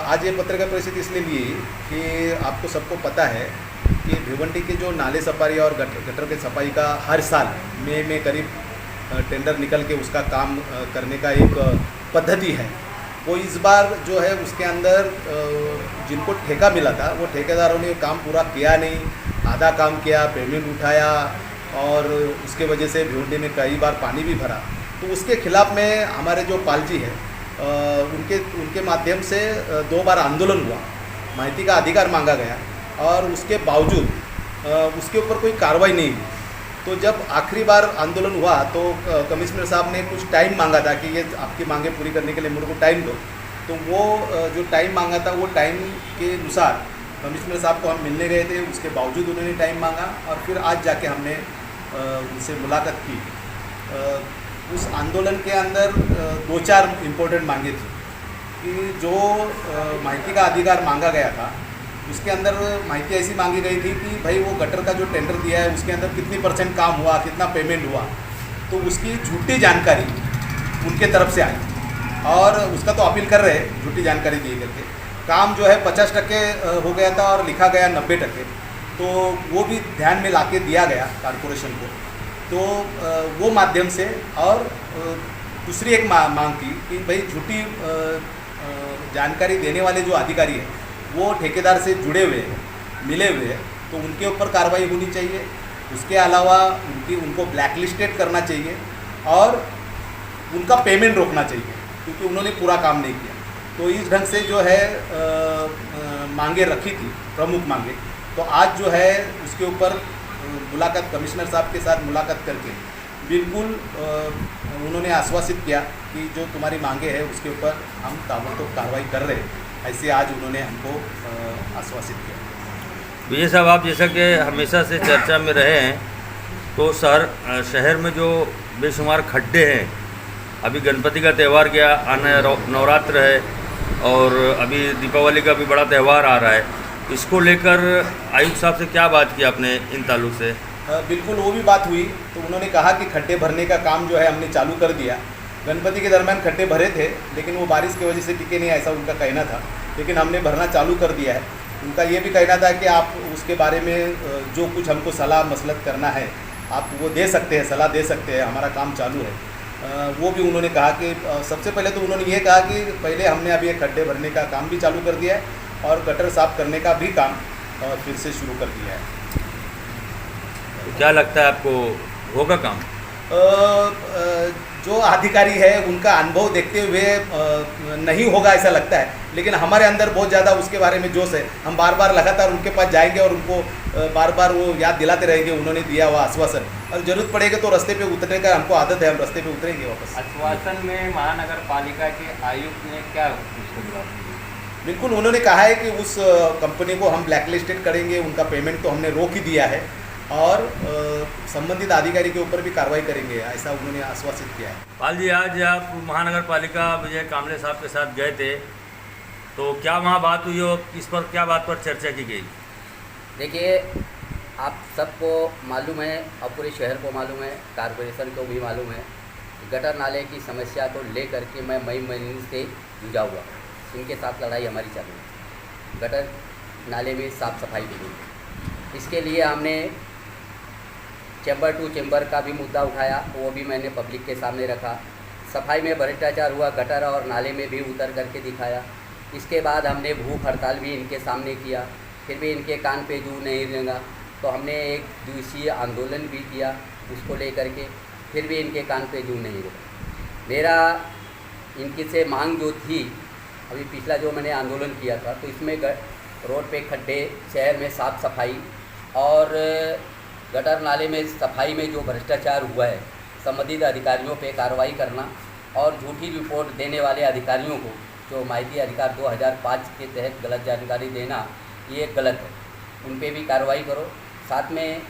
आज ये पत्रकार परिषद इसलिए ली कि आपको सबको पता है कि भिवंडी के जो नाले सफाई और गटर के सफाई का हर साल मई में करीब टेंडर निकल के उसका काम करने का एक पद्धति है। वो इस बार जो है उसके अंदर जिनको ठेका मिला था वो ठेकेदारों ने काम पूरा किया नहीं, आधा काम किया, पेमेंट उठाया और उसके वजह से भिवंडी में कई बार पानी भी भरा। तो उसके खिलाफ में हमारे जो पालजी है उनके माध्यम से 2 बार आंदोलन हुआ, माहिती का अधिकार मांगा गया और उसके बावजूद उसके ऊपर कोई कार्रवाई नहीं हुई। तो जब आखिरी बार आंदोलन हुआ तो कमिश्नर साहब ने कुछ टाइम मांगा था कि ये आपकी मांगे पूरी करने के लिए मेरे को टाइम दो। तो वो जो टाइम मांगा था वो टाइम के अनुसार कमिश्नर साहब को हम मिलने गए थे, उसके बावजूद उन्होंने टाइम मांगा और फिर आज जाके हमने उनसे मुलाकात की। उस आंदोलन के अंदर 2-4 इम्पोर्टेंट मांगे थी कि जो माहिती का अधिकार मांगा गया था उसके अंदर माहिती ऐसी मांगी गई थी कि भाई वो गटर का जो टेंडर दिया है उसके अंदर कितनी % काम हुआ, कितना पेमेंट हुआ, तो उसकी झूठी जानकारी उनके तरफ से आई और उसका तो अपील कर रहे हैं झूठी जानकारी दी करके। काम जो है 50% हो गया था और लिखा गया 90%, तो वो भी ध्यान में लाके दिया गया कॉर्पोरेशन को। तो वो माध्यम से और दूसरी एक मांग थी कि भाई झूठी जानकारी देने वाले जो अधिकारी हैं वो ठेकेदार से जुड़े हुए हैं, मिले हुए हैं, तो उनके ऊपर कार्रवाई होनी चाहिए। उसके अलावा उनको ब्लैकलिस्टेड करना चाहिए और उनका पेमेंट रोकना चाहिए क्योंकि उन्होंने पूरा काम नहीं किया। तो इस ढंग से जो है मांगे रखी थी, प्रमुख मांगे। तो आज जो है उसके ऊपर मुलाकात कमिश्नर साहब के साथ मुलाकात करके बिल्कुल उन्होंने आश्वासित किया कि जो तुम्हारी मांगे हैं उसके ऊपर हम ताबड़तोड़ कार्रवाई कर रहे हैं, ऐसे आज उन्होंने हमको आश्वासित किया। विजय साहब, आप जैसा कि हमेशा से चर्चा में रहे हैं तो शहर में जो बेशुमार खड्डे हैं, अभी गणपति का त्यौहार गया, आना नवरात्र है और अभी दीपावली का भी बड़ा त्यौहार आ रहा है, इसको लेकर आयुक्त साहब से क्या बात की आपने इन ताल्लुक से? बिल्कुल वो भी बात हुई। तो उन्होंने कहा कि खड्डे भरने का काम जो है हमने चालू कर दिया। गणपति के दरमियान खड्डे भरे थे लेकिन वो बारिश की वजह से टिके नहीं, ऐसा उनका कहना था, लेकिन हमने भरना चालू कर दिया है। उनका ये भी कहना था कि आप उसके बारे में जो कुछ हमको सलाह मसलत करना है आप वो दे सकते हैं, सलाह दे सकते हैं, हमारा काम चालू है। वो भी उन्होंने कहा कि सबसे पहले तो उन्होंने ये कहा कि पहले हमने अभी एक खड्डे भरने का काम भी चालू कर दिया है और गटर साफ करने का भी काम फिर से शुरू कर दिया है। तो क्या लगता है आपको होगा काम? जो अधिकारी है उनका अनुभव देखते हुए नहीं होगा ऐसा लगता है, लेकिन हमारे अंदर बहुत ज़्यादा उसके बारे में जोश है। हम बार बार लगातार उनके पास जाएंगे और उनको बार बार वो याद दिलाते रहेंगे उन्होंने दिया हुआ आश्वासन, और ज़रूरत पड़ेगी तो रास्ते पे उतरने का हमको आदत है, हम रास्ते पे उतरेंगे वापस। आश्वासन में महानगर पालिका के आयुक्त ने क्या बिल्कुल उन्होंने कहा है कि उस कंपनी को हम ब्लैकलिस्टेड करेंगे, उनका पेमेंट तो हमने रोक ही दिया है और संबंधित अधिकारी के ऊपर भी कार्रवाई करेंगे, ऐसा उन्होंने आश्वासित किया है। पाल जी, आज आप महानगर पालिका विजय कामले साहब के साथ गए थे, तो क्या वहाँ बात हुई और इस पर क्या बात पर चर्चा की गई? देखिए, आप सबको मालूम है और पूरे शहर को मालूम है, कॉरपोरेशन को भी मालूम है, गटर नाले की समस्या को लेकर के मैं मई महीने से जुझा हुआ, इनके साथ लड़ाई हमारी चालू है। गटर नाले में साफ़ सफाई के लिए इसके लिए हमने चैम्बर टू चैम्बर का भी मुद्दा उठाया, वो भी मैंने पब्लिक के सामने रखा। सफाई में भ्रष्टाचार हुआ, गटर और नाले में भी उतर करके दिखाया। इसके बाद हमने भूख हड़ताल भी इनके सामने किया, फिर भी इनके कान पे जू नहीं लगा, तो हमने 1 दिवसीय आंदोलन भी किया उसको लेकर के, फिर भी इनके कान पे जू नहीं लगा। मेरा इनकी से मांग जो थी, अभी पिछला जो मैंने आंदोलन किया था, तो इसमें रोड पे खड्डे, शहर में साफ़ सफाई और गटर नाले में सफाई में जो भ्रष्टाचार हुआ है, संबंधित अधिकारियों पे कार्रवाई करना और झूठी रिपोर्ट देने वाले अधिकारियों को, जो माहिती अधिकार 2005 के तहत गलत जानकारी देना, ये गलत है, उन पे भी कार्रवाई करो। साथ में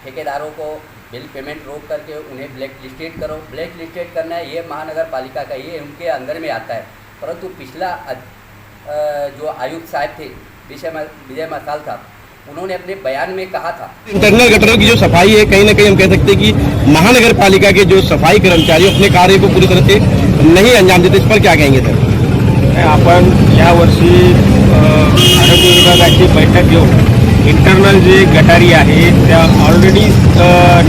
ठेकेदारों को बिल पेमेंट रोक करके उन्हें ब्लैक लिस्टेड करो। ब्लैक लिस्टेड करना है ये महानगर पालिका का, ये उनके अंदर में आता है। परंतु पिछला जो आयुक्त साहब थे विजय मसाल साहब, उन्होंने अपने बयान में कहा था इंटरनल गटरों की जो सफाई है, कहीं ना कहीं हम कह सकते हैं कि महानगर पालिका के जो सफाई कर्मचारी अपने कार्य को पूरी तरह से नहीं अंजाम देते। इस पर क्या कहेंगे सर? आपण यावर्षी आरोग्य विभागाची बैठक घेऊन इंटरनल जे गटारी आहे त्या ऑलरेडी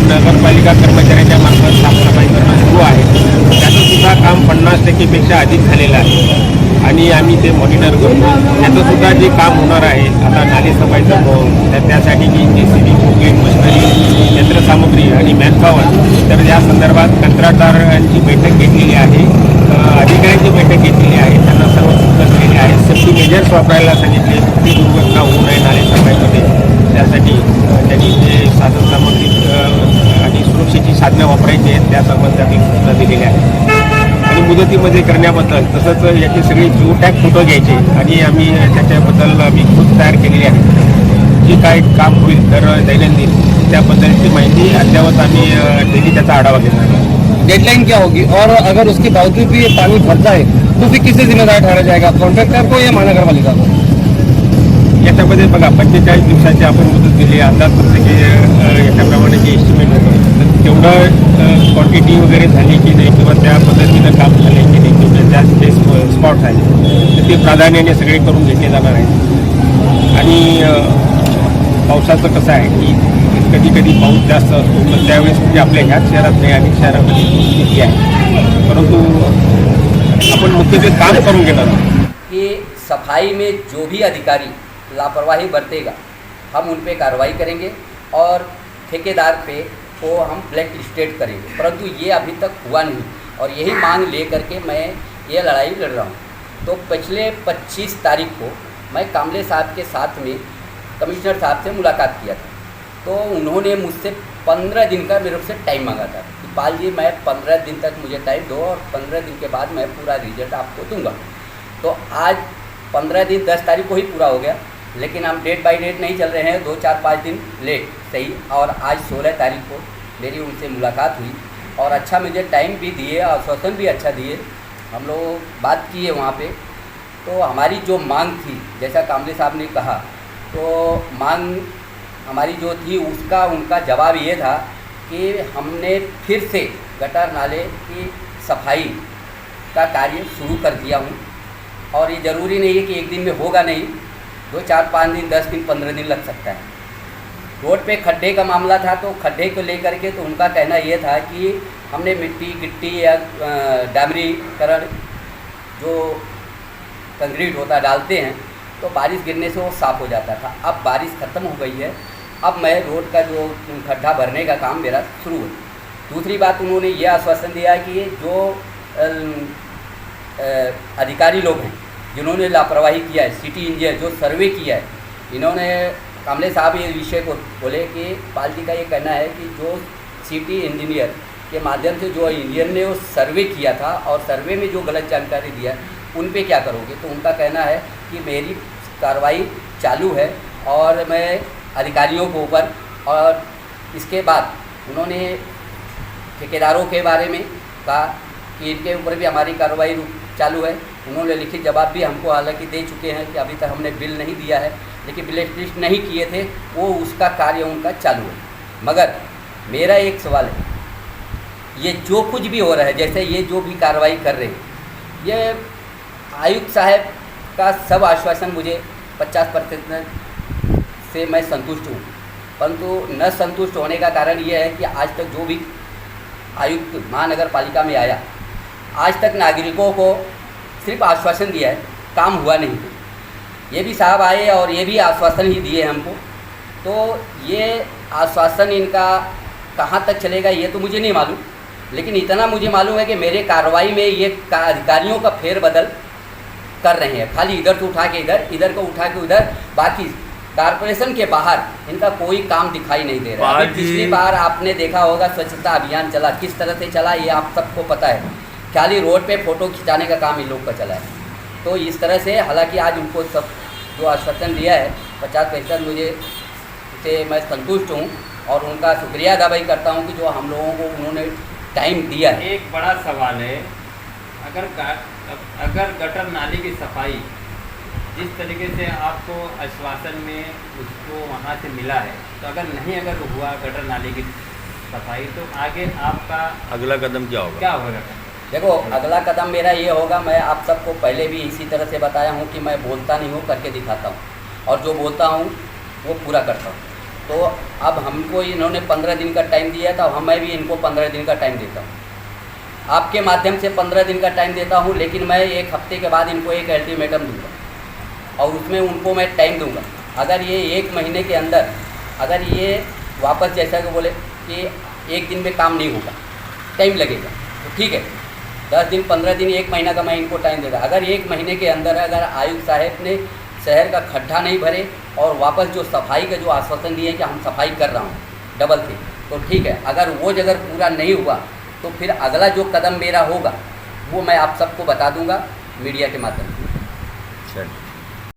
नगरपालिका कर्मचाऱ्यांच्या मार्फत साफसफाई करणं सुरू आहे. त्याचंसुद्धा काम 50% अधिक झालेलं आहे आणि आम्ही ते मॉनिटर करतो. त्याचंसुद्धा जे काम होणार आहे आता नाले सफाईचं तर त्यासाठी जी JCB कोकेन मशिनरी यंत्रसामुग्री आणि मॅनपॉवर तर या संदर्भात कंत्राटदारांची बैठक घेतलेली आहे, अधिकाऱ्यांची बैठक घेतलेली आहे. त्यांना सर्व सूचना दिलेली आहे. सेफ्टी मेजर्स वापरायला सांगितले, कुठली दुर्घटना होऊ नये नाले सफाईमध्ये. त्यासाठी त्यांनी जे साधनसामग्री आणि सुरक्षेची साधनं वापरायची आहेत त्या संबंधातील सूचना दिलेल्या आहेत आणि मुदतीमध्ये करण्याबद्दल तसंच याचे सगळे जिओटॅग फोटो घ्यायचे आणि आम्ही त्याच्याबद्दल आम्ही खूप तयार केलेली आहे. जे काय काम होईल तर दैनंदिन त्याबद्दलची माहिती अद्यावत आम्ही डेली त्याचा आढावा घेणार आहोत. डेडलाइन क्या होगी और अगर उसके बावजूद भी ये पानी भरता है तो फिर किससे जिम्मेदार ठहरा जाएगा, कॉन्ट्रैक्टर को या महानगर पालिका को? याच्यामध्ये बघा 45 दिवसाची आपण मुदत दिली. अंदाजपत्रकी याच्याप्रमाणे जे एस्टिमेट होतं तर तेवढं क्वांटिटी वगैरे झाली की नाही किंवा त्या पद्धतीनं काम झालं की नाही किंवा ज्या जे स्पॉट आहे तर ते प्राधान्याने सगळे करून घेतले जाणार आहेत. आणि पावसाचं कसं आहे की कधी कधी पाऊस जास्त असतो तर त्यावेळेस म्हणजे आपल्या ह्याच शहरात नाही अनेक शहरामध्ये स्थिती आहे, परंतु आपण मुख्यत्वे काम करून घेणार आहोत. कि सफाई में जो भी अधिकारी लापरवाही बरतेगा हम उन पे कार्रवाई करेंगे और ठेकेदार पे को हम ब्लैक लिस्टेड करेंगे, परंतु ये अभी तक हुआ नहीं और यही मांग ले करके मैं ये लड़ाई लड़ रहा हूँ. तो पिछले 25 तारीख को मैं कामले साहब के साथ में कमिश्नर साहब से मुलाकात किया था. तो उन्होंने मुझसे 15 दिन का मेरे से टाइम मांगा था कि पाल जी मैं 15 दिन तक मुझे टाइम दो और 15 दिन के बाद मैं पूरा रिजल्ट आपको दूंगा. तो आज 15 दिन 10 तारीख को ही पूरा हो गया, लेकिन हम डेट बाय डेट नहीं चल रहे हैं, 2-4-5 दिन लेट सही. और आज 16 तारीख को मेरी उनसे मुलाकात हुई और अच्छा मुझे टाइम भी दिए, आश्वासन भी अच्छा दिए. हम लोग बात किए वहाँ पे. तो हमारी जो मांग थी जैसा कामले साहब ने कहा तो मांग हमारी जो थी उसका उनका जवाब ये था कि हमने फिर से गटर नाले की सफाई का कार्य शुरू कर दिया हूँ और ये ज़रूरी नहीं है कि एक दिन में होगा, नहीं 2-4-5 दिन 10 दिन 15 दिन लग सकता है. रोड पे खड्डे का मामला था तो खड्डे को लेकर के तो उनका कहना ये था कि हमने मिट्टी गिट्टी या डामरीकरण जो कंक्रीट होता डालते हैं तो बारिश गिरने से वो साफ़ हो जाता था. अब बारिश ख़त्म हो गई है, अब मैं रोड का जो खड्डा भरने का काम मेरा शुरू हो. दूसरी बात उन्होंने ये आश्वासन दिया कि जो अधिकारी लोग हैं जिन्होंने लापरवाही किया है, सिटी इंजीनियर जो सर्वे किया है, इन्होंने कामले साहब ये विषय को बोले कि पाल जी का ये कहना है कि जो सिटी इंजीनियर के माध्यम से जो इंजीनियर ने वो सर्वे किया था और सर्वे में जो गलत जानकारी दिया उन पे क्या करोगे. तो उनका कहना है कि मेरी कार्रवाई चालू है और मैं अधिकारियों के ऊपर, और इसके बाद उन्होंने ठेकेदारों के बारे में कहा कि इनके ऊपर भी हमारी कार्रवाई चालू है. उन्होंने लिखित जवाब भी हमको हालांकि दे चुके हैं कि अभी तक हमने बिल नहीं दिया है, लेकिन ब्लैक लिस्ट नहीं किए थे वो उसका कार्य उनका चालू है. मगर मेरा एक सवाल है, ये जो कुछ भी हो रहा है जैसे ये जो भी कार्रवाई कर रहे हैं ये आयुक्त साहब का सब आश्वासन मुझे 50% से मैं संतुष्ट हूँ, परंतु न संतुष्ट होने का कारण ये है कि आज तक जो भी आयुक्त महानगर पालिका में आया आज तक नागरिकों को सिर्फ आश्वासन दिया है, काम हुआ नहीं. ये भी साहब आए और ये भी आश्वासन ही दिए हमको. तो ये आश्वासन इनका कहाँ तक चलेगा ये तो मुझे नहीं मालूम, लेकिन इतना मुझे मालूम है कि मेरे कार्रवाई में ये अधिकारियों का फेरबदल कर रहे हैं. खाली इधर से उठा के इधर, इधर को उठा के उधर, बाकी कारपोरेशन के बाहर इनका कोई काम दिखाई नहीं दे रहा है. पिछली बार आपने देखा होगा स्वच्छता अभियान चला, किस तरह से चला ये आप सबको पता है. खाली रोड पे फ़ोटो खिंचाने का काम इन लोग का चला है. तो इस तरह से हालांकि आज उनको सब जो आश्वासन दिया है 50% मुझे से मैं संतुष्ट हूँ और उनका शुक्रिया अदा भी करता हूँ कि जो हम लोगों को उन्होंने टाइम दिया है. एक बड़ा सवाल है, अगर गटर नाली की सफाई जिस तरीके से आपको आश्वासन में उसको वहाँ से मिला है, तो अगर हुआ गटर नाली की सफाई तो आगे आपका अगला कदम क्या होगा? देखो, अगला कदम मेरा ये होगा, मैं आप सबको पहले भी इसी तरह से बताया हूँ कि मैं बोलता नहीं हूँ, करके दिखाता हूँ, और जो बोलता हूँ वो पूरा करता हूँ। तो अब हमको इन्होंने 15 दिन का टाइम दिया था, मैं भी इनको 15 दिन का टाइम देता हूँ, आपके माध्यम से 15 दिन का टाइम देता हूँ। लेकिन मैं 1 हफ्ते के बाद इनको एक अल्टीमेटम दूँगा और उसमें उनको मैं टाइम दूँगा। अगर ये 1 महीने के अंदर अगर ये वापस जैसा कि बोले कि 1 दिन में काम नहीं होगा, टाइम लगेगा, तो ठीक है, 10 दिन 15 दिन 1 महीना का मैं इनको टाइम देगा। अगर 1 महीने के अंदर अगर आयुक्त साहब ने शहर का खड्डा नहीं भरे और वापस जो सफाई का जो आश्वासन दिए कि हम सफाई कर रहा हूँ डबल थी, तो ठीक है। अगर वो जगह पूरा नहीं हुआ तो फिर अगला जो कदम मेरा होगा वो मैं आप सबको बता दूंगा मीडिया के माध्यम से। चलिए।